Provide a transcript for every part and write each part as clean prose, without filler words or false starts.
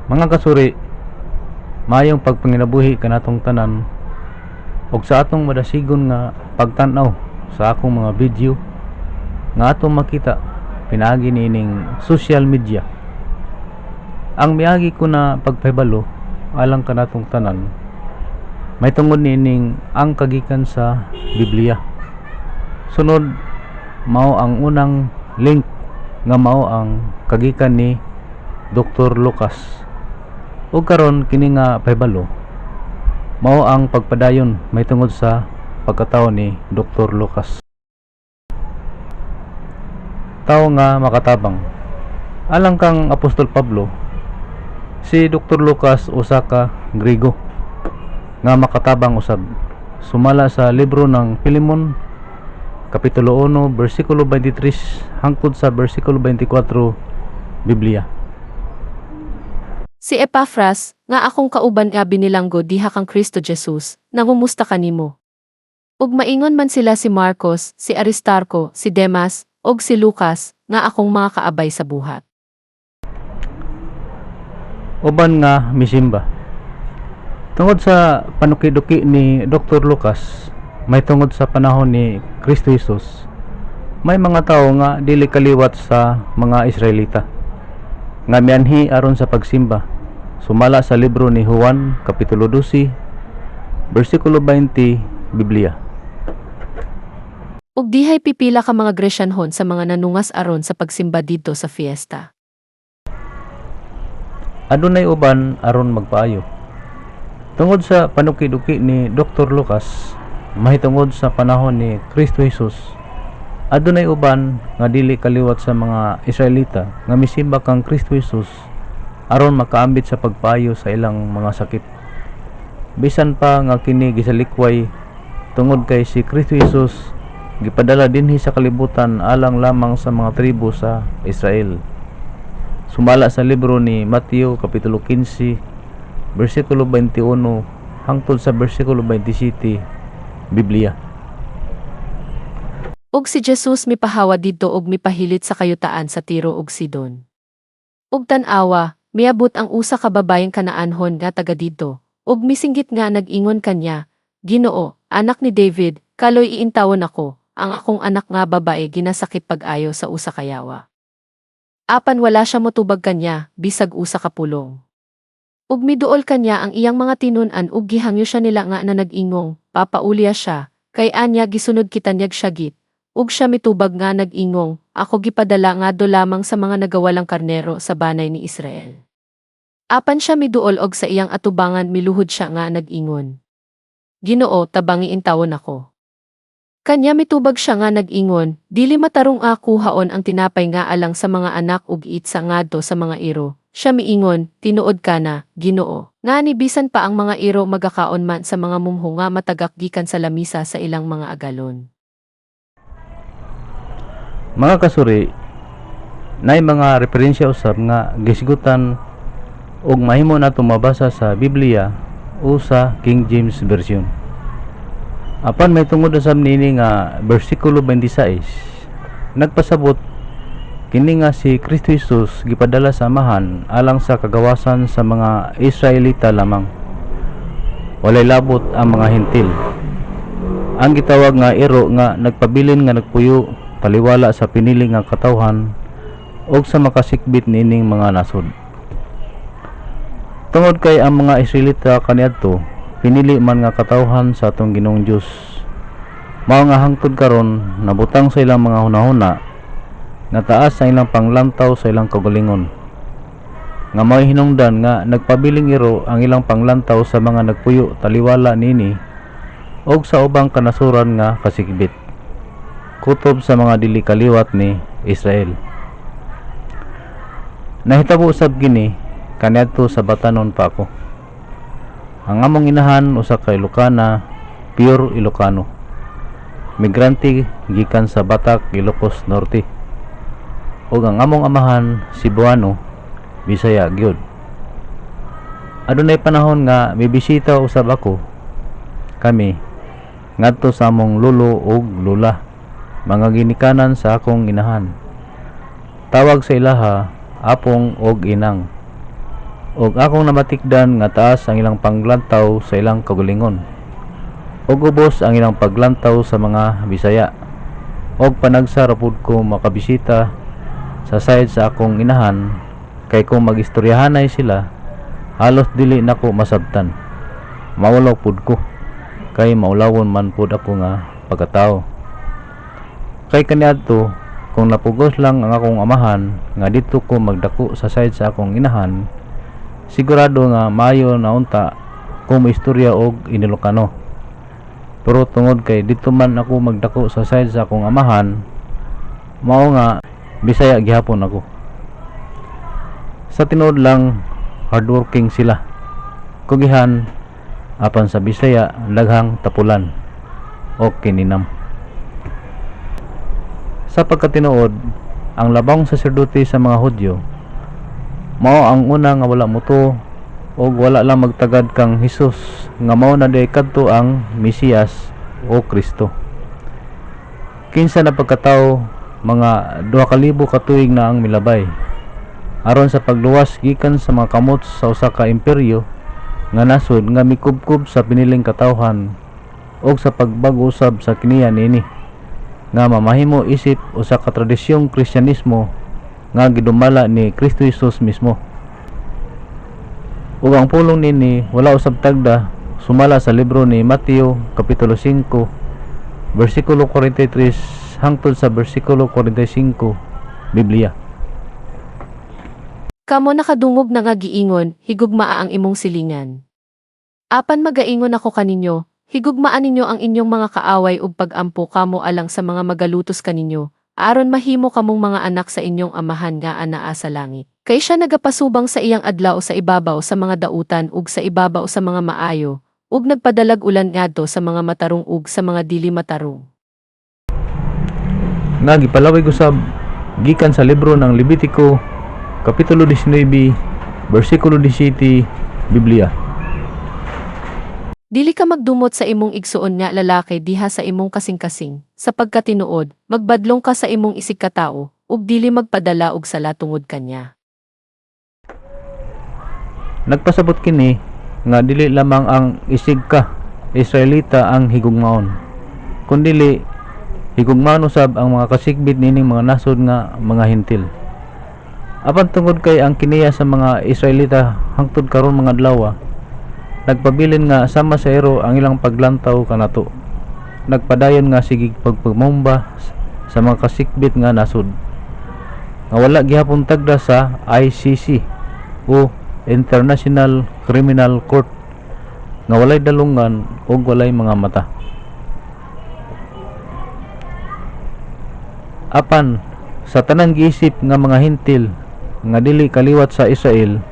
Mga kasuri, mayong pagpanginabuhi kanatong tanan ug sa atong madasigon nga pagtan-aw sa akong mga video nga atong makita pinaagi nining social media. Ang miagi ko na pagpahibalo alang kanatong tanan may tungod nining ang kagikan sa Biblia. Sunod mao ang unang link nga mao ang kagikan ni Dr. Lucas. Ug karon kini nga pahibalo mao ang pagpadayon may tungod sa pagkatawo ni Dr. Lucas. Tao nga makatabang. Alang kang Apostol Pablo, si Dr. Lucas usa ka Griego nga makatabang usab. Sumala sa libro ng Filemon kapitulo 1 bersikulo 23 hangtod sa bersikulo 24 Biblia. Si Epaphras, nga akong kauban nga binilanggo diha kang Kristo Jesus, nangumusta kanimo. Ug maingon man sila si Marcos, si Aristarco, si Demas, ug si Lucas, nga akong mga kaabay sa buhat. Uban nga misimba. Tungod sa panukiduki ni Dr. Lucas, may tungod sa panahon ni Kristo Jesus, may mga tao nga dili kaliwat sa mga Israelita nga mianhi aron sa pagsimba. Sumala sa libro ni Juan kapitulo 12 bersikulo 20 Biblia. Ug dihay pipila ka mga Gresyanhon sa mga nanungas aron sa pagsimba didto sa fiesta. Adunay uban aron magpaayo. Tungod sa panukiduki ni Dr. Lucas, mahitungod sa panahon ni Kristo Jesus, adunay uban nga dili kaliwat sa mga Israelita nga misimba kang Kristo Jesus aron makaambit sa pagpaayo sa ilang mga sakit. Bisan pa nga kini gisalikway tungod kay si Kristo Jesus gipadala dinhi sa kalibutan alang lamang sa mga tribo sa Israel. Sumala sa libro ni Mateo kapitulo 15 bersikulo 21 hangtod sa bersikulo 27 Biblia. Ug si Jesus mipahawa didto ug mipahilit sa kayutaan sa Tiro ug Sidon. Ug tan-awa, miabot ang usa ka babayeng Kanaanhon nga taga didto, ug misinggit nga nag-ingon kanya, Ginoo, anak ni David, kaloy iintawon ako, ang akong anak nga babae ginasakit pag-ayo sa usa ka yawa. Apan wala siya motubag kanya, bisag usa ka pulong. Ug miduol kanya ang iyang mga tinun-an ug gihangyo siya nila nga na nag-ingong, papaulya siya, kay anya gisunod kitanyag syagit. Ug siya mitubag nga nag-ingong, ako gipadala nga do lamang sa mga nagawalang karnero sa banay ni Israel. Apan siya miduol og sa iyang atubangan miluhod siya nga nag-ingon. Ginoo, tabangi intawon ako. Kanya mitubag siya nga nag-ingon, dili matarong ako haon ang tinapay nga alang sa mga anak ug itsa ngadto sa mga iro. Siya miingon, tinuod ka na, Ginoo. Nga ni bisan pa ang mga iro magakaon man sa mga mumho nga matagak gikan sa lamisa sa ilang mga agalon. Mga kasuri, nay mga referensya usab nga gisgutan ug mahimo nato mabasa sa Biblia o sa King James Version. Apan may tungod usab nini nga bersikulo 26 nagpasabot kini nga si Kristo Jesus gipadala sa amahan alang sa kagawasan sa mga Israelita lamang. Walay labot ang mga hentil. Ang gitawag nga iro nga nagpabilin nga nagpuyo taliwala sa pinili nga katawhan ug sa makasikbit nining mga nasod. Tungod kay ang mga Israelita kaniadto pinili man nga katawhan sa atong Ginoong Dios. Mao nga hangtod karon nabutang sa ilang mga hunahuna nga taas sa ilang panglantaw sa ilang kagalingon. Nga may hinungdan nga nagpabiling iro ang ilang panglantaw sa mga nagpuyo taliwala nini og sa ubang kanasuran nga kasikbit. Kutob sa mga dili kaliwat ni Israel. Nahitabo usab gini kaniadto sa batanon pa ako. Ang among inahan usa ka Ilocana, pure Ilocano. Migrante gikan sa Batak, Ilocos Norte. Ug ang among amahan Cebuano, Bisaya gyud. Adunay panahon nga mibisita usab ako kami ngadto sa among lolo ug lola, mga ginikanan sa akong inahan. Tawag sa ilaha apong og inang. ug akong namatikdan nga taas ang ilang paglantaw sa ilang kagalingon, ug ubos ang ilang paglantaw sa mga Bisaya, ug panagsa ra pud ko makabisita sa side sa akong inahan, kay kung magistoryahanay sila halos dili nako masabtan. Maulaw pud ko, kay maulawon man pud ako nga pagkatao. Kay kaniadto kung napugos lang ang akong amahan nga dito ko magdako sa side sa akong inahan, sigurado nga maayo na unta ko maistorya og Ilocano. Pero tungod kay dito man ako magdako sa side sa akong amahan, mao nga Bisaya gihapon ako. Sa tinuod lang, hardworking sila. Kugihan apan sa Bisaya daghang tapulan o kininam. Sa pagkatinuod, ang labang saserdote sa mga Hudyo mao ang una nga wala muto o wala lang magtagad kang Hesus nga mao na day kadto ang Mesiyas o Kristo. Kinsa na pagkatao mga 2,000 ka tuig na ang milabay aron sa pagluwas gikan sa mga kamot sa usa ka imperyo nga nasod nga mikubkob sa piniling katawhan o sa pagbag-o usab sa kiniya niini nga mamahimo isip usa ka tradisyong Kristyanismo nga gidumala ni Kristo Jesus mismo. Ug ang pulong nini wala usab tagda sumala sa libro ni Mateo kapitulo 5 bersikulo 43 hangtod sa bersikulo 45 Biblia. Kamo nakadungog na nga giingon, higugmaa ang imong silingan. Apan magaingon ako kaninyo, higugmaan ninyo ang inyong mga kaaway ug pagampo kamo alang sa mga magalutos kaninyo, aron mahimo kamong mga anak sa inyong amahan nga anaa sa langit. Kay siya nagapasubang sa iyang adlaw sa ibabaw sa mga dautan ug sa ibabaw sa mga maayo, ug nagpadalag ulan ngadto sa mga matarong ug sa mga dili matarong. Nga gipalawig usab gikan sa libro ng Levitico kapitulo 19 bersikulo 17 Biblia. Dili ka magdumot sa imong igsuon nga lalaki diha sa imong kasing-kasing, sapagkat tinuod, magbadlong ka sa imong isig katao, ug dili magpadala og sala tungod kanya. Nagpasabot kini nga dili lamang ang isig ka Israelita ang higugmaon, kundili higugmaon usab ang mga kasigbit nining mga nasod nga mga Hentil. Apan tungod kay ang kiniya sa mga Israelita hangtod karon mga adlaw nagpabilin nga sama sa ero ang ilang paglantaw kanato. Nagpadayon nga sigig pagpumomba sa mga kasikbit nga nasod nga wala gihapon tagda sa ICC o International Criminal Court nga walay dalungan o walay mga mata. Apan sa tanang giisip nga mga Hentil nga dili kaliwat sa Israel,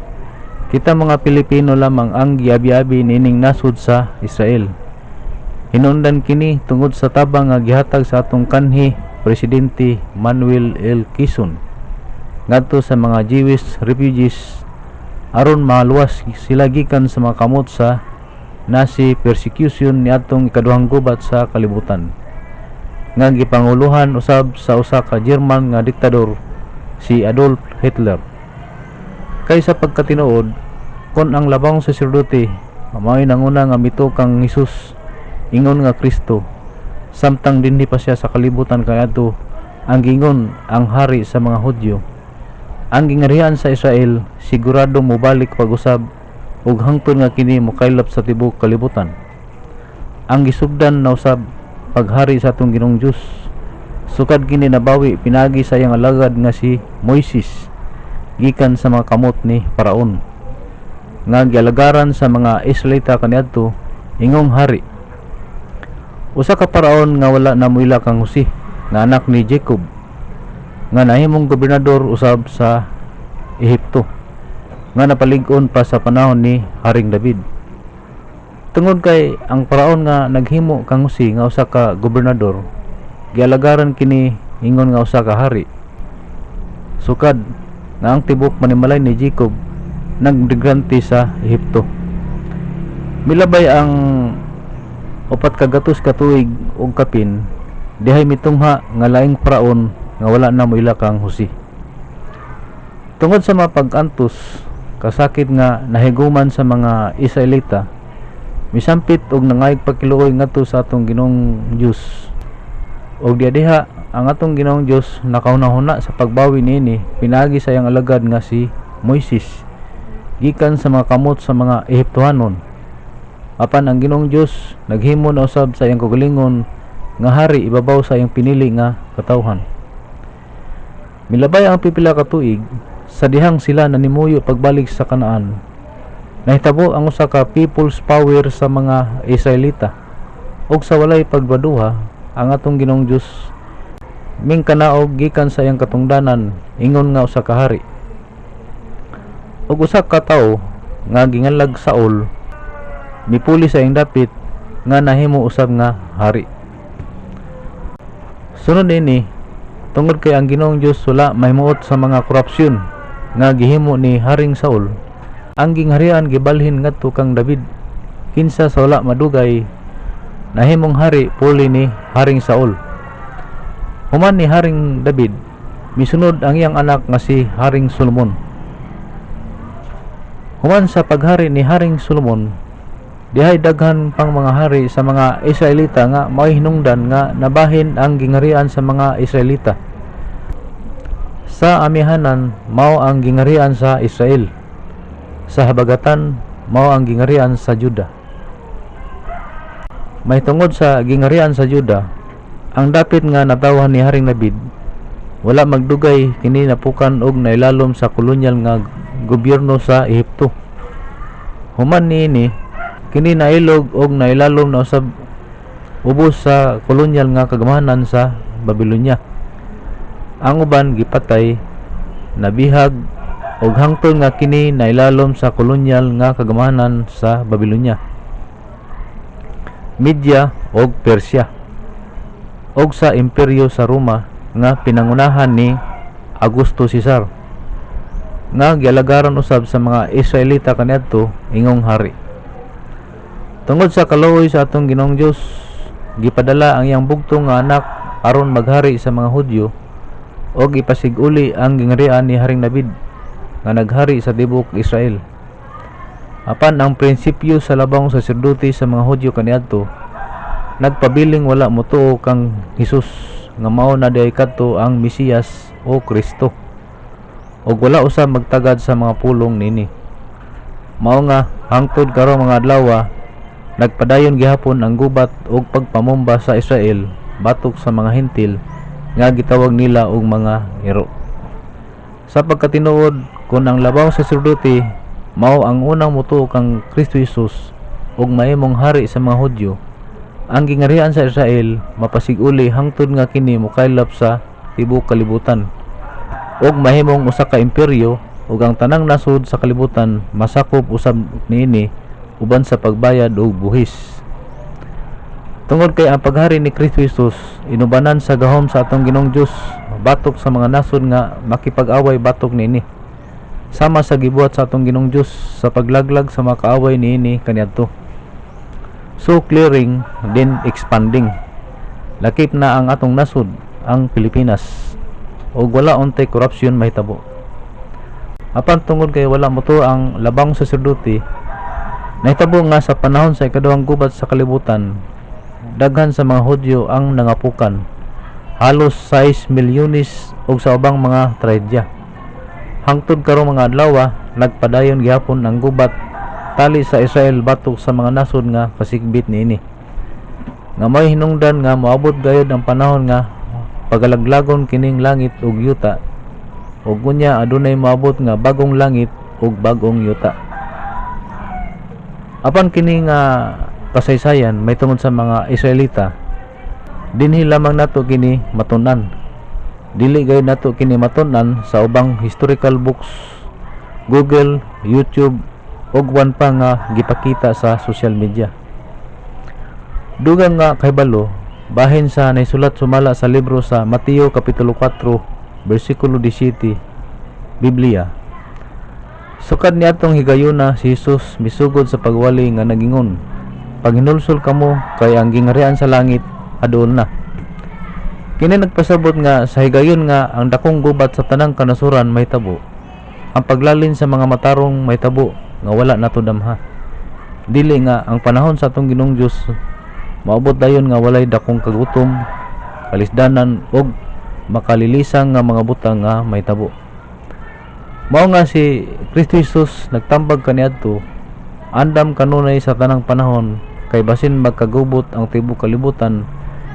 kita mga Pilipino lamang ang giabi-abi nining nasud sa Israel. Hinungdan kini tungod sa tabang nga gihatag sa atong kanhi Presidente Manuel L. Quezon ngadto sa mga Jewish refugees aron maluwas sila gikan sa mga kamot sa Nazi persecution ni atong ikaduhang gubat sa kalibutan nga gipanguluhan usab sa usa ka German nga diktador si Adolf Hitler. Kay sa pagkatinuod kon ang labang saserdote mao'y nanguna nga mito kang Hesus ingon nga Kristo samtang dinhi pa siya sa kalibutan kaniadto ang gingon ang hari sa mga Hudyo, ang gingarihan sa Israel sigurado mobalik pag-usab ug hangtod nga kini mokaylap sa tibuok kalibutan. Ang gisugdan na usab paghari sa atong Ginoong Dios sukad kini nabawi pinagi sa iyang alagad nga si Moises gikan sa mga kamot ni Paraon nga gialagaran sa mga Israelita kaniadto ingong hari. Usa ka paraon nga wala na moila kang Jose nga anak ni Jacob nga nahimong gobernador usab sa Ehipto nga napalig-on pa sa panahon ni Haring David. Tungod kay ang paraon nga naghimo kang Jose nga usa ka gobernador, gialagaran kini ingon nga usa ka hari. Sukad nga ang tibok manimalay ni Jacob nagmigrante sa Ehipto. Milabay ang 400 ka tuig og kapin dihay mitungha nga laing paraon nga wala na moila kang Jose. Tungod sa mga pag-antos kasakit nga nahiguman sa mga Israelita, misampit og nangayog pagkiluoy ngadto sa atong Ginoong Dios. Og diha ang atong Ginoong Dios nakauna-huna sa pagbawi niini pinaagi sa iyang alagad nga si Moises gikan sa mga kamot sa mga Ehiptohanon. Apan ang Ginoong Dios naghimo na usab sa iyang kaugalingon nga hari ibabaw sa iyang pinili nga katawhan. Milabay ang pipila ka tuig sa dihang sila nanimuyo pagbalik sa Kanaan. Nahitabo ang usa ka people's power sa mga Israelita, ug sa walay pagbaduha ang atong Ginoong Dios mingkanaog gikan sa iyang katungdanan ingon nga usa ka hari. Ug usa ka tawo nga gingalag Saul mipuli sa iyang dapit nga nahimo usab nga hari. Sunod ini, tungod kay ang Ginoong Dios wala mahimuot sa mga korupsyon nga gihimo ni Haring Saul, ang gingharian gibalhin ngadto kang David. Kinsa sa wala madugay nahimong hari puli ni Haring Saul. Human ni Haring David, misunod ang iyang anak nga si Haring Solomon. Human sa paghari ni Haring Solomon, dihay daghan pang mga hari sa mga Israelita nga mao'y hinungdan nga nabahin ang gingharian sa mga Israelita. Sa amihanan mao ang gingharian sa Israel, sa habagatan mao ang gingharian sa Juda. May tungod sa gingharian sa Juda, ang dapit nga natawhan ni Haring David wala magdugay kini napukan og nailalom sa kolonyal nga gobyerno sa Ehipto. Human niini kini nailog og nailalom na usab ubos sa kolonyal nga kagamahanan sa Babilonya. Ang uban gipatay, nabihag og hangtod nga kini nailalom sa kolonyal nga kagamahanan sa Babilonya, Media og Persia, og sa imperyo sa Roma nga pinangunahan ni Augusto Caesar nga gialagaran usab sa mga Israelita kaniadto ingong hari. Tungod sa kaluoy sa atong Ginoong Dios, gipadala ang iyang bugtong nga anak aron maghari sa mga Hudyo og ipasiguli ang gingharian ni Haring David nga naghari sa tibok Israel. Apan ang prinsipyo sa labang saserdote sa mga Hudyo kaniadto nagpabiling wala motuo kang Hesus nga mao na diay kadto ang Mesiyas o Kristo, og wala usab magtagad sa mga pulong nini. Mao nga hangtod karon mga adlaw nagpadayon gihapon ang gubat og pagpamomba sa Israel batok sa mga Hentil nga gitawag nila og mga ero. Sa pagkatinuod kun ang labaw sa saserdote mao ang unang motuo kang Kristo Jesus og mahimong hari sa mga Hudyo, ang gingharian sa Israel mapasiguli hangtod nga kini mokaylap sa tibok kalibutan og mahimong usa ka imperyo, ug ang tanang nasud sa kalibutan masakop usab niini uban sa pagbayad og buhis. Tungod kay ang paghari ni Kristo Jesus inubanan sa gahom sa atong Ginoong Dios batok sa mga nasod nga makipag-away batok niini, sama sa gibuhat sa atong Ginoong Dios sa paglaglag sa mga kaaway niini kaniadto. So clearing then expanding, lakip na ang atong nasod ang Pilipinas ug wala untay korupsyon mahitabo. Apan tungod kay wala moto ang labang saserdote, nahitabo nga sa panahon sa ikaduhang gubat sa kalibutan daghan sa mga Hudyo ang nangapukan, halos 6 milyones og sa ubang mga traedya. Hangtod karong mga adlaw nagpadayon gihapon ang gubat tali sa Israel batok sa mga nasod nga kasigbit niini, nga may hinungdan nga moabot gayud ang panahon nga pagalaglagon kining langit ug yuta, ug unya adunay moabot nga bagong langit ug bagong yuta. Apan kini nga kasaysayan may tungod sa mga Israelita, dinhi lamang nato kini matun-an, dili gayud nato kini matun-an sa ubang historical books, Google, YouTube ug wan pa nga gipakita sa social media. Dugang nga kahibalo bahin sa naisulat sumala sa libro sa Mateo kapitulo 4 bersikulo 17, Biblia. Sukad ni atong higayuna si Jesus misugod sa pagwali nga nagingon, paghinulsol kamo kay ang gingharian sa langit aduol na. Kini nagpasabot nga sa higayon nga ang dakong gubat sa tanang kanasuran mahitabo, ang paglalin sa mga matarong may tabo nga wala nato damha. Dili nga ang panahon sa atong Ginoong Dios maabot dayon nga walay dakong kagutom, kalisdanan og makalilisang nga mga butang nga may tabo. Mao nga si Kristo Jesus nagtambag kaniadto andam kanunay sa tanang panahon kay basin magkagubot ang tibuok kalibutan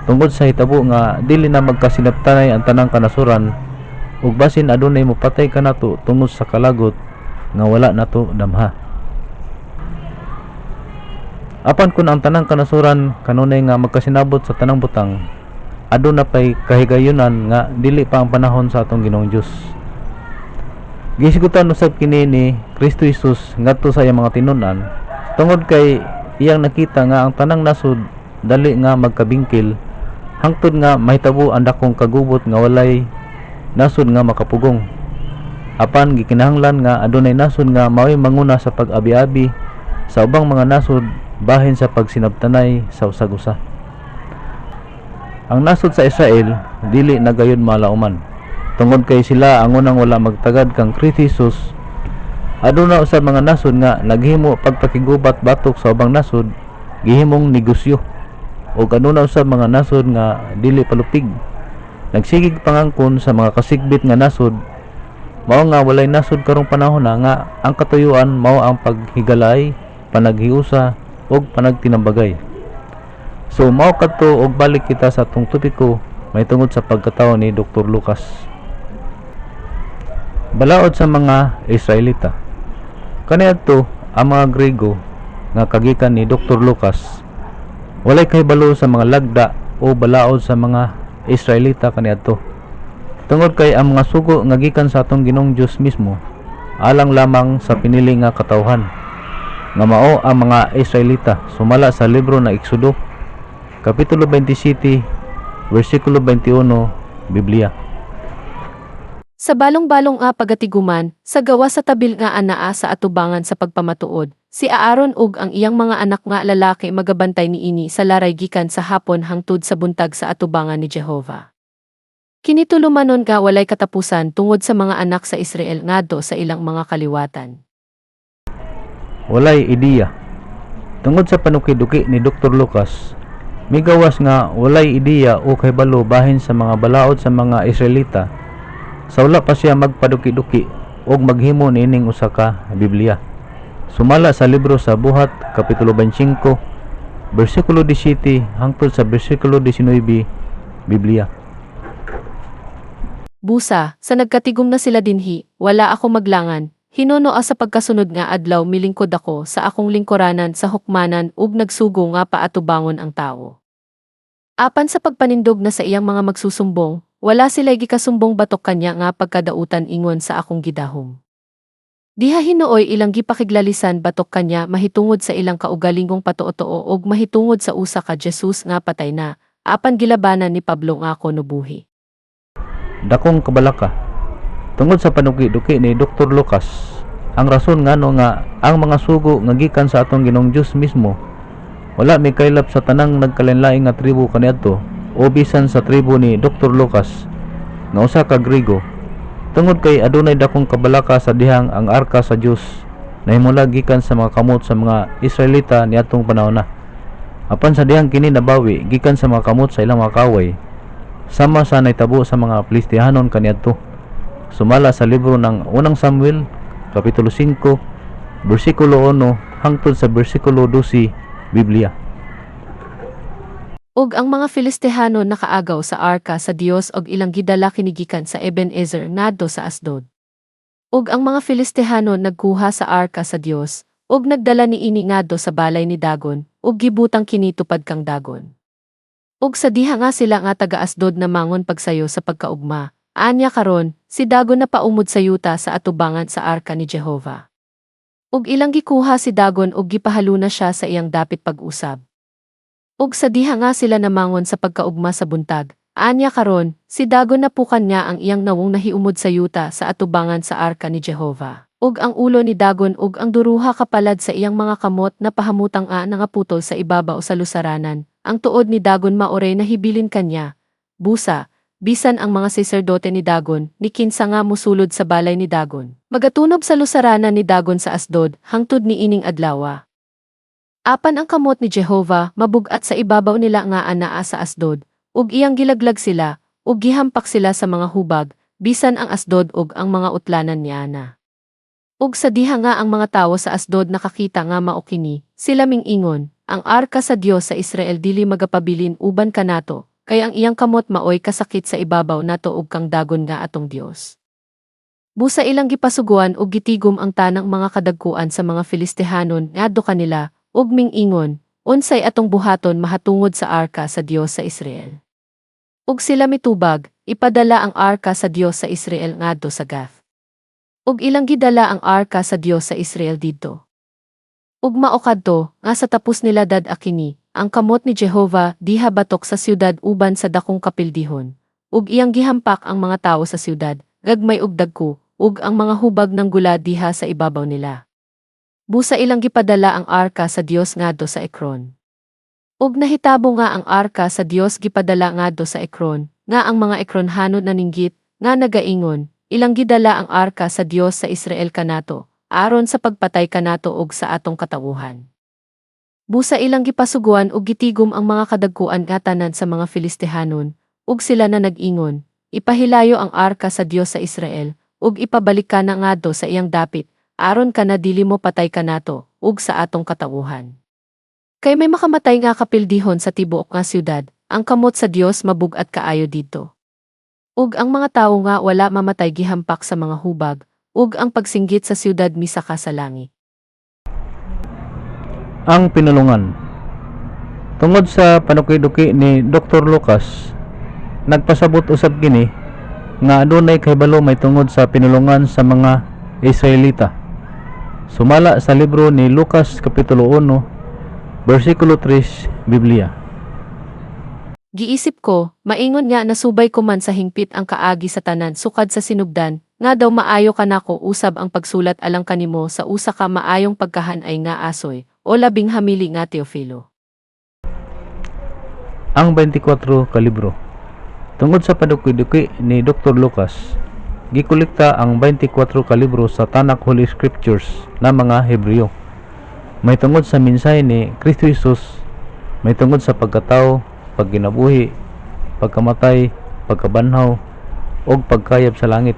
tungod sa hitabo nga dili na magkasinabtanay ang tanang kanasuran ug basin adunay mopatay kanato tungod sa kalagot nga wala nato damha. Apan kun ang tanang kanasuran kanunay nga magkasinabot sa tanang butang, aduna pay kahigayunan nga dili pa ang panahon sa atong Ginoong Dios. Gisigutan usab kini ni Kristo Jesus ngadto sa iyang mga tinun-an tungod kay iyang nakita nga ang tanang nasud dali nga magkabingkil hangtod nga mahitabo ang dakong kagubot nga walay nasud nga makapugong. Apan gikinahanglan nga adunay nasud nga mao'y manguna sa pag-abi-abi sa ubang mga nasud bahin sa pagsinabtanay sa usag-usa. Ang nasud sa Israel dili na gayud malauman tungod kay sila ang unang wala magtagad kang Kristo Jesus. Aduna usab mga nasud nga naghimo pagpakigubat batok sa ubang nasud gihimong negosyo ug aduna usab mga nasud nga dili palupig nagsigig pangangkon sa mga kasigbit nga nasud. Mao nga walay nasud karong panahon na nga ang katuyuan mao ang paghigalay, panaghiusa ug panagtinambagay. So mao kadto og balik kita sa atong topiko may tungod sa pagkatawo ni Dr. Lucas. Balaod sa mga Israelita. Kaniadto ang mga Grego nga kagikan ni Dr. Lucas walay kahibalo sa mga lagda o balaod sa mga Israelita kaniadto. Tungod kay ang mga sugo nga gikan sa atong Ginoong Dios mismo alang lamang sa pinili nga katawhan nga mao ang mga Israelita sumala sa libro na Exodo kapitulo 27 versikulo 21 Biblia. Sa balong-balong nga pagatiguman, sa gawa sa tabil nga anaa sa atubangan sa pagpamatuod, si Aaron ug ang iyang mga anak nga lalaki magabantay niini sa laray gikan sa hapon hangtod sa buntag sa atubangan ni Jehova. Kinitulumanon nga walay katapusan tungod sa mga anak sa Israel ngadto sa ilang mga kaliwatan. Walay ideya. Tungod sa panukiduki ni Dr. Lucas, migawas nga walay ideya o kahibalo bahin sa mga balaod sa mga Israelita. Sa wala pa siya magpaduki-duki o maghimo nining usa ka Biblia. Sumala sa libro sa Buhat kapitulo 25 bersikulo 17 hangtod sa bersikulo 19 Biblia. Busa, sa nagkatigom na sila dinhi, wala ako maglangan. Hinuno sa pagkasunod nga adlaw milingkod ako sa akong lingkuranan sa hukmanan ug nagsugo nga paatubangon ang tawo. Apan sa pagpanindog na sa iyang mga magsusumbong, wala sila'y gikasumbong batok kanya nga pagkadautan ingon sa akong gidahom. Diha hinooy ilang gipakiglalisan batok kanya mahitungod sa ilang kaugalingong patuotoo og mahitungod sa usa ka Jesus nga patay na, apan gilabanan ni Pablo nga ako nubuhi. Dakong kabalaka. Tungod sa panuki-duki ni Dr. Lucas, ang rason ngano nga ang mga sugo nga gikan sa atong Ginoong Dios mismo wala may kaylap sa tanang nagkalain-laing nga tribo kaniadto o bisan sa tribo ni Dr. Lucas nga usa ka Grego. Tungod kay adunay dakong kabalaka sa dihang ang arka sa Dios nahimula gikan sa mga kamot sa mga Israelita niadtong panahon na. Apan sa dihang kini nabawi gikan sa mga kamot sa ilang mga kaway sama sa naitabo sa mga Filistihanon kaniadto. Sumala sa libro ng unang Samuel kapitulo 5 bersikulo 1 hangtod sa bersikulo 12 Biblia. Og ang mga Filistehano nakaagaw sa arka sa Dios og ilang gidala kinigikan sa Ebenezer ngadto sa Asdod. Og ang mga Filistehano nagkuha sa arka sa Dios og nagdala niini ngadto sa balay ni Dagon ug gibutang kini tupad kang Dagon. Og sa diha nga sila nga taga Asdod na mangon pagsayo sa pagkaugma. Anya karon, si Dagon na paumod sa yuta sa atubangan sa arka ni Jehova. Ug ilang gikuha si Dagon ug gipahaluna siya sa iyang dapit pag-usab. Ug sa diha nga sila namangon sa pagkaugma sa buntag. Anya karon, si Dagon napukan niya ang iyang nawong nahiumod sa yuta sa atubangan sa arka ni Jehova. Ug ang ulo ni Dagon ug ang duruha kapalad sa iyang mga kamot na pahamutang nangaputol sa ibabaw sa lusaranan. Ang tuod ni Dagon maoray na hibilin kanya. Busa, bisan ang mga saserdote ni Dagon, ni kinsa nga musulod sa balay ni Dagon. Magatunob sa lusaranan ni Dagon sa Asdod, hangtod ni ining adlawa. Apan ang kamot ni Jehovah, mabugat sa ibabaw nila nga anaa sa Asdod, ug iyang gilaglag sila, ug gihampak sila sa mga hubag, bisan ang Asdod ug ang mga utlanan niya na. Ug sa diha nga ang mga tawo sa Asdod nakakita nga mao kini, sila mingingon, ang arka sa Dios sa Israel dili magapabilin uban kanato, kay ang iyang kamot maoy kasakit sa ibabaw nato ug kang Dagon nga atong Dios. Busa ilang gipasuguan ug gitigom ang tanang mga kadagkuan sa mga Filistehanon ngadto kanila, ug mingingon, unsay atong buhaton mahatungod sa arka sa Dios sa Israel. Ug sila mitubag, ipadala ang arka sa Dios sa Israel ngadto sa Gath. Ug ilang gidala ang arka sa Dios sa Israel didto. Ug mao kadto nga sa tapos nila dad-akini, ang kamot ni Jehovah diha batok sa siyudad uban sa dakong kapildihon, ug iyang gihampak ang mga tawo sa siyudad, gagmay ug dagko, ug ang mga hubag ng gula diha sa ibabaw nila. Busa ilang gipadala ang arka sa Dios ngadto sa Ekron. Ug nahitabo nga ang arka sa Dios gipadala ngadto sa Ekron, nga ang mga Ekronhanod naninggit, nga nagaingon, ilang gidala ang arka sa Dios sa Israel kanato, aron sa pagpatay kanato ug sa atong katawuhan. Busa ilang gipasuguan ug gitigom ang mga kadagkuan nga tanan sa mga Filistehanon, ug sila na nag-ingon, ipahilayo ang arka sa Dios sa Israel, ug ipabalik kana ngadto sa iyang dapit, aron kana dili mo patay kanato, ug sa atong katawuhan. Kay may makamatay nga kapildihon sa tibuok nga siyudad, ang kamot sa Dios mabugat kaayo dito. Ug ang mga tawo nga wala mamatay gihampak sa mga hubag, ug ang pagsinggit sa siyudad misaka sa langit. Ang pinulungan. Tungod sa panukiduki ni Dr. Lucas, nagpasabot usab kini nga adunay kahibalo may tungod sa pinulungan sa mga Israelita. Sumala sa libro ni Lucas kapitulo 1, versikulo 3, Biblia. Giisip ko, maingon nga nasubay ko man sa hingpit ang kaagi sa tanan sukad sa sinugdan, nga daw maayo kanako usab ang pagsulat alang kanimo sa usa ka maayong pagkahanay nga asoy, o labing hamili nga Teofilo. Ang 24 ka libro. Tungod sa panukiduki ni Dr. Lucas, gikolekta ang 24 ka libro sa Tanakh Holy Scriptures na mga Hebreo. May tungod sa mensahe ni Kristo Jesus, may tungod sa pagkatao, pagkinabuhi, pagkamatay, pagkabanhaw, o pagkayab sa langit.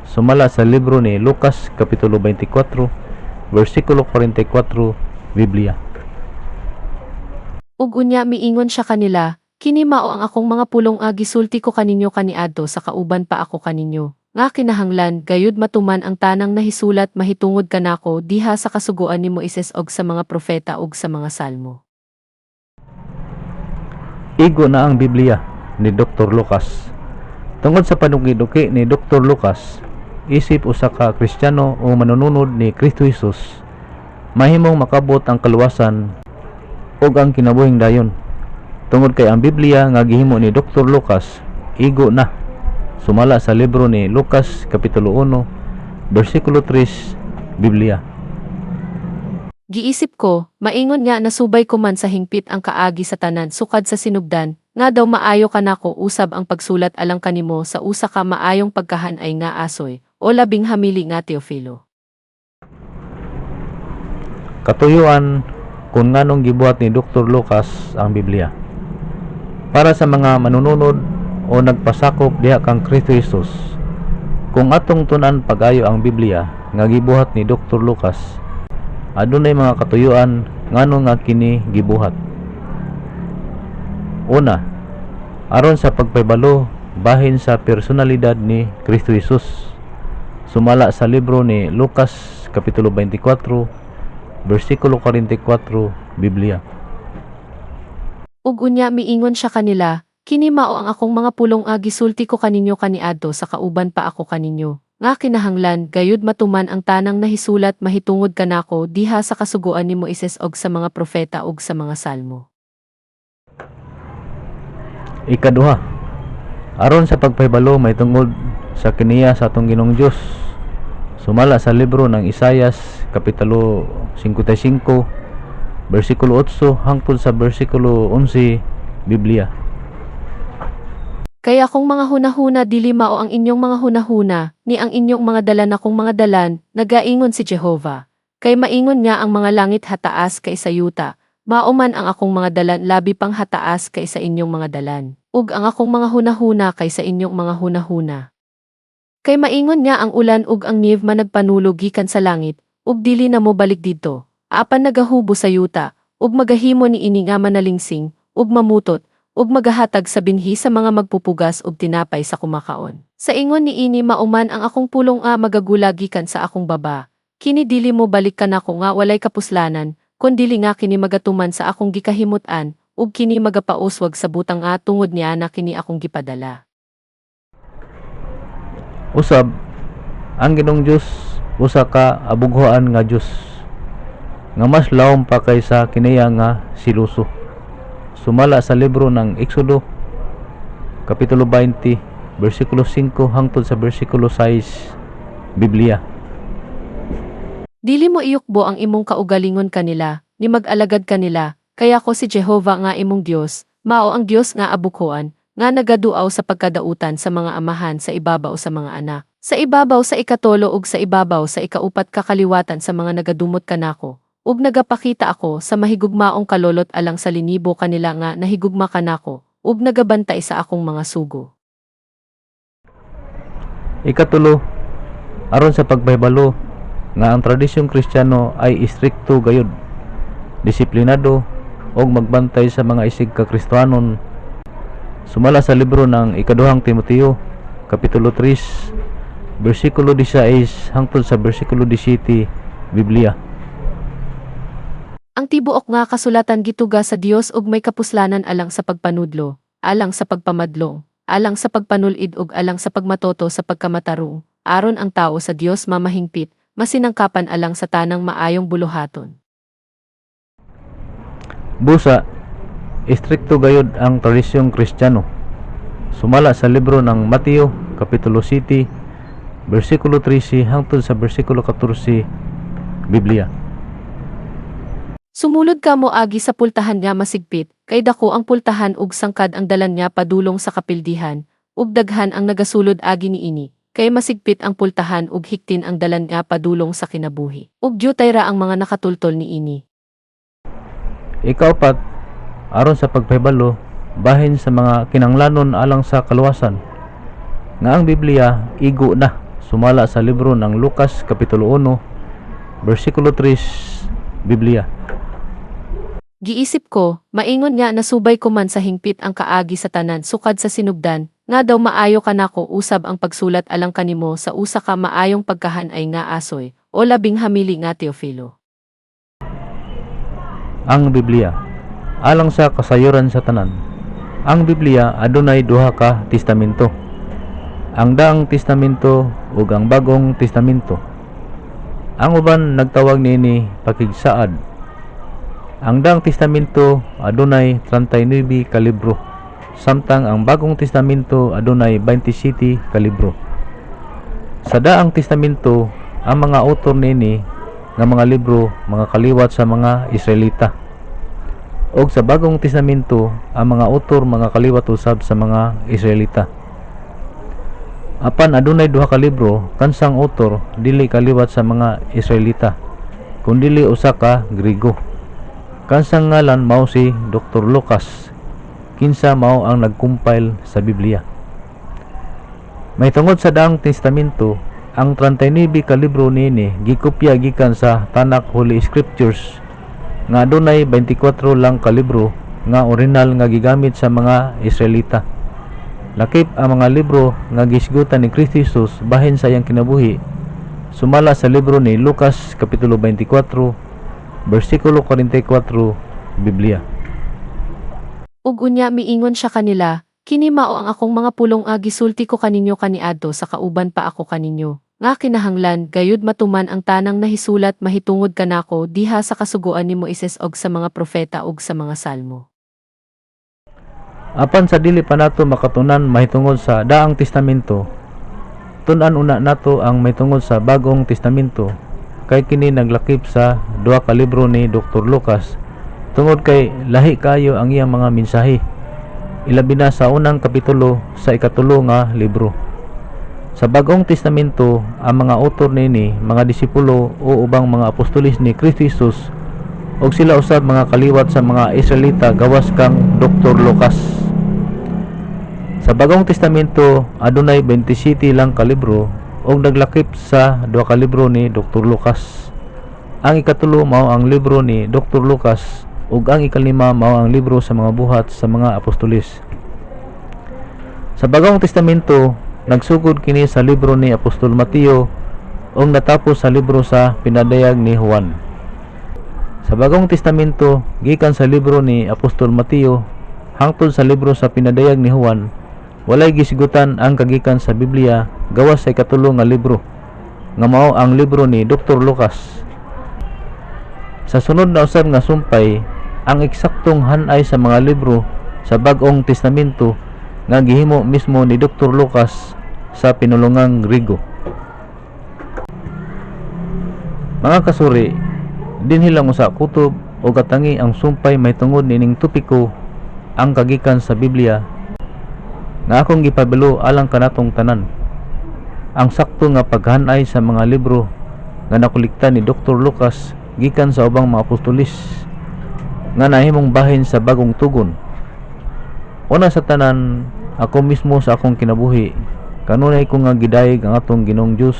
Sumala sa libro ni Lucas kapitulo 24, versikulo 44, Biblia. Ug unya miingon siya kanila, kini mao ang akong mga pulong gisulti ko kaninyo kaniadto sa kauban pa ako kaninyo, nga kinahanglan gayud matuman ang tanang nahisulat mahitungod kanako diha sa kasugoan ni Moises og sa mga propeta ug sa mga salmo. Igo na ang Biblia ni Dr. Lucas. Tungod sa panukiduki ni Dr. Lucas, isip usa ka Kristiyano o manununod ni Kristo Jesus, mahimong makabot ang kaluwasan ug ang kinabuhing dayon. Tungod kay ang Biblia nga gihimo ni Dr. Lucas, igo na. Sumala sa libro ni Lucas kapitulo 1, versikulo 3, Biblia. Giisip ko, maingon nga nasubay ko man sa hingpit ang kaagi sa tanan sukad sa sinugdan, nga daw maayo kanako usab ang pagsulat alang kanimo sa usa ka maayong pagkahanay nga asoy, o labing hamili nga Teofilo. Katuyuan kung nganong gibuhat ni Dr. Lucas ang Biblia. Para sa mga manununod o nagpasakop diha kang Kristo Jesus, kung atong tunan pag-ayo ang Biblia nga gibuhat ni Dr. Lucas, adunay mga katuyuan ngano nga kini gibuhat. Una, aron sa pagpaybalo bahin sa personalidad ni Kristo Jesus. Sumala sa libro ni Lucas kapitulo 24, versikulo 44, Biblia. Ug unya miingon siya kanila, kini mao ang akong mga pulong gisulti ko kaninyo kaniadto sa kauban pa ako kaninyo, nga kinahanglan gayud matuman ang tanang nahisulat mahitungod kanako diha sa kasugoan ni Moises og sa mga propeta ug sa mga salmo. Ikaduha, aron sa pagpahibalo may tungod sa kiniya sa atong Ginoong Dios. Sumala sa libro ng Isayas kapitulo 55, versikulo 8 hangtod sa versikulo 11, Biblia. Kaya kung mga hunahuna dili mao ang inyong mga hunahuna, ni ang inyong mga dalan akong mga dalan, nagaingon si Jehovah. Kay maingon nga ang mga langit hataas kaysa yuta, mauman ang akong mga dalan labi pang hataas kaysa inyong mga dalan, ug ang akong mga hunahuna kaysa inyong mga hunahuna. Kay maingon nga ang ulan ug ang niyeb managpanulog gikan sa langit, ug dili na mo balik didto, apan nagahubo sa yuta, ug magahimo ni ini nga manalingsing, ug mamutot, ug magahatag sa binhi sa mga magpupugas ug tinapay sa kumakaon. Sa ingon ni ini mauman ang akong pulong magagula gikan sa akong baba. Kini dili mo balik kanako nga walay kapuslanan, kundili nga kini magatuman sa akong gikahimutan, ug kini magapauswag sa butang tungod niya na kini akong gipadala. Usab, ang Ginoong Dios usa ka abughoan nga Dios, nga mas lawom pa kaysa kiniya nga siluso. Sumala sa libro ng Exodo, Kapitulo 20, versikulo 5 hangtod sa versikulo 6, Biblia. Dili mo iyukbo ang imong kaugalingon kanila, ni mag-alagad kanila, kaya ko si Jehovah nga imong Dios, mao ang Dios nga abukhoan, nga nagaduaw sa pagkadautan sa mga amahan sa ibabaw sa mga anak. Sa ibabaw sa ikatolo ug sa ibabaw sa ikaupat kakaliwatan sa mga nagadumot kanako, ug nagapakita ako sa mahigugmaong kalolot alang sa linibo kanila nga nahigugma kanako, ug nagabantay sa akong mga sugo. Ikatulo, aron sa pagbahibalo nga ang tradisyong Kristiyano ay istrikto gayud, disiplinado og magbantay sa mga isig ka Kristiyanon. Sumala sa libro ng ikaduhang Timoteo, Kapitulo 3, versikulo 16 hangtod sa versikulo 17, Biblia. Ang tibuok nga kasulatan gituga sa Dios ug may kapuslanan alang sa pagpanudlo, alang sa pagpamadlong, alang sa pagpanulid ug alang sa pagmatoto sa pagkamatarong, aron ang tao sa Dios mamahingpit, masinangkapan alang sa tanang maayong buluhaton. Busa, istrikto gayud ang tradisyong Kristiyano. Sumala sa libro ng Mateo, Kapitulo 7, versikulo 13 hangtod sa versikulo 14, Biblia. Sumulod ka mo agi sa pultahan nga masigpit, kay dako ang pultahan ug sangkad ang dalan niya padulong sa kapildihan, ug daghan ang nagasulod agi niini, kay masigpit ang pultahan ug hiktin ang dalan nga padulong sa kinabuhi. Ug dyutay ra ang mga nakatultol niini. Ikaapat, aron sa pagpahibalo bahin sa mga kinanglanon alang sa kaluwasan, nga ang Biblia igo na. Sumala sa libro ng Lucas, Kapitulo 1, versikulo 3, Biblia. Giisip ko, maingon nga nasubay ko man sa hingpit ang kaagi sa tanan sukad sa sinugdan, nga daw maayo kanako usab ang pagsulat alang kanimo sa usa ka maayong pagkahanay nga asoy, o labing hamili nga Teofilo. Ang Biblia, alang sa kasayuran sa tanan. Ang Biblia adunay duha ka testamento, ang Daang Testamento ug ang Bagong Testamento. Ang uban nagtawag niini pakigsaad. Ang Daang Testamento adunay 39 ka libro, samtang ang Bagong Testamento adunay 27 ka libro. Sa Daang Testamento, ang mga autor niini nga mga libro mga kaliwat sa mga Israelita. Og sa Bagong Testamento, ang mga autor mga kaliwat usab sa mga Israelita. Apan adunay duha ka libro kansang autor dili kaliwat sa mga Israelita, kundi usa ka Griego. Kansang ngalan mao si Dr. Lucas, kinsa mao ang nag-compile sa Biblia. May tungod sa Daang Testamento, ang 39 ka libro niini gikopya gikan sa Tanakh Holy Scriptures, nga adunay 24 lang ka libro nga original nga gigamit sa mga Israelita. Lakip ang mga libro nga gisgutan ni Kristo Jesus bahin sa iyang kinabuhi. Sumala sa libro ni Lucas Kapitulo 24, versikulo 44, Biblia. Ug unya miingon siya kanila, kini mao ang akong mga pulong gisulti ko kaninyo kaniadto sa kauban pa ako kaninyo, nga kinahanglan gayud matuman ang tanang nahisulat mahitungod kanako diha sa kasugoan ni Moises og sa mga propeta ug sa mga salmo. Apan sa dili pa nato makatunan mahitungod sa Daang Testamento, tun-an una nato ang mahitungod sa Bagong Testamento, kay kini naglakip sa duha ka libro ni Dr. Lucas, tungod kay lahi kayo ang iyang mga mensahe. ilabi na sa unang kapitulo sa ikatulo nga libro. Sa Bagong Testamento, ang mga autor nini mga disipulo o ubang mga apostolis ni Kristo Jesus ug sila usab mga kaliwat sa mga Israelita gawas kang Dr. Lucas. Sa Bagong Testamento adunay 27 lang ka libro ug naglakip sa 2 ka libro ni Dr. Lucas. Ang ikatulo mao ang libro ni Dr. Lucas ug ang ikalima mao ang libro sa mga buhat sa mga apostolis. Sa Bagong Testamento nagsugod kini sa libro ni Apostol Mateo ug natapos sa libro sa pinadayag ni Juan. Sa Bagong Testamento gikan sa libro ni Apostol Mateo hangtod sa libro sa pinadayag ni Juan, walay gisigutan ang kagikan sa Biblia gawas sa ikatulo nga libro nga mao ang libro ni Dr. Lucas. Sa sunod na usab nga sumpay, ang eksaktong hanay sa mga libro sa Bagong Testamento nga gihimo mismo ni Dr. Lucas sa pinulungang Griego. Mga kasuri, dinhi lang usa kutob o katangi ang sumpay may tungod nining topiko ang kagikan sa Biblia nga akong gipabalo alang kanatong tanan. Ang sakto nga paghanay sa mga libro nga nakulikta ni Dr. Lucas gikan sa ubang mga apostolis nga nahimong bahin sa bagong tugon. Una sa tanan, ako mismo sa akong kinabuhi kanunay ko nga gidayeg ang atong Ginoong Dios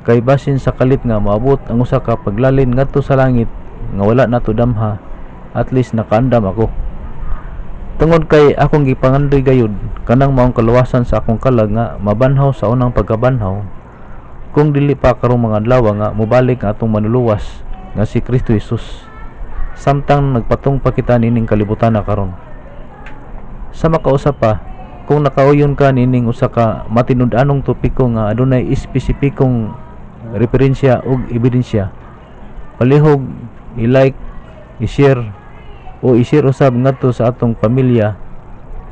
kay basin sa kalit nga maabot ang usa ka paglalin ngadto sa langit nga wala nato damha, at least nakaandam ako. Tungod kay akong gipangandoy gayud kanang maong kaluwasan sa akong kalag nga mabanhaw sa unang pagkabanhaw, kung dili pa karong mga adlaw nga mobalik ang atong manuluwas nga si Kristo Jesus, samtang nagpatong pa kita nining kalibutan na karon. Sa makausap pa, kung nakauyon ka nining usa ka matinud-anong topiko nga adunay espesipikong referensya ug ebidensya, palihog i-like, i-share o i-share usab ngadto sa atong pamilya,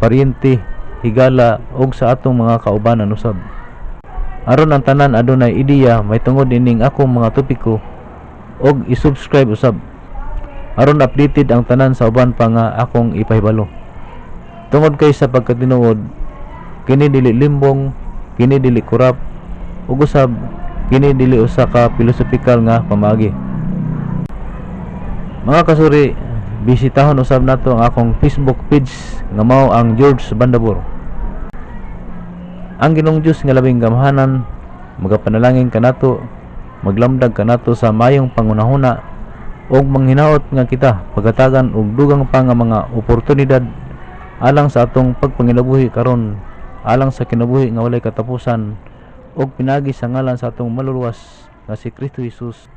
paryente, higala ug sa atong mga kaubanan usab. Aron ang tanan adunay ideya may tungod ining akong mga topiko ug i-subscribe usab aron updated ang tanan sa uban pa nga akong ipahibalo. Tungod kay sa pagkatinuod, kini dili limbong, kini dili kurap, ug usab kini dili usa ka filosofikal nga pamaagi. Mga kasuri, bisitahon usab nato ang akong Facebook page nga mao ang George Bandabor. Ang Ginoong Dios nga labing gamhanan magapanalangin kanato, maglamdag kanato sa mayong pangunahuna ug manghinaot nga kita pagatagan og dugang pa nga mga oportunidad alang sa atong pagpanginabuhi karon, alang sa kinabuhi nga walay katapusan ug pinagi sa ngalan sa atong maluluwas nga si Kristo Jesus.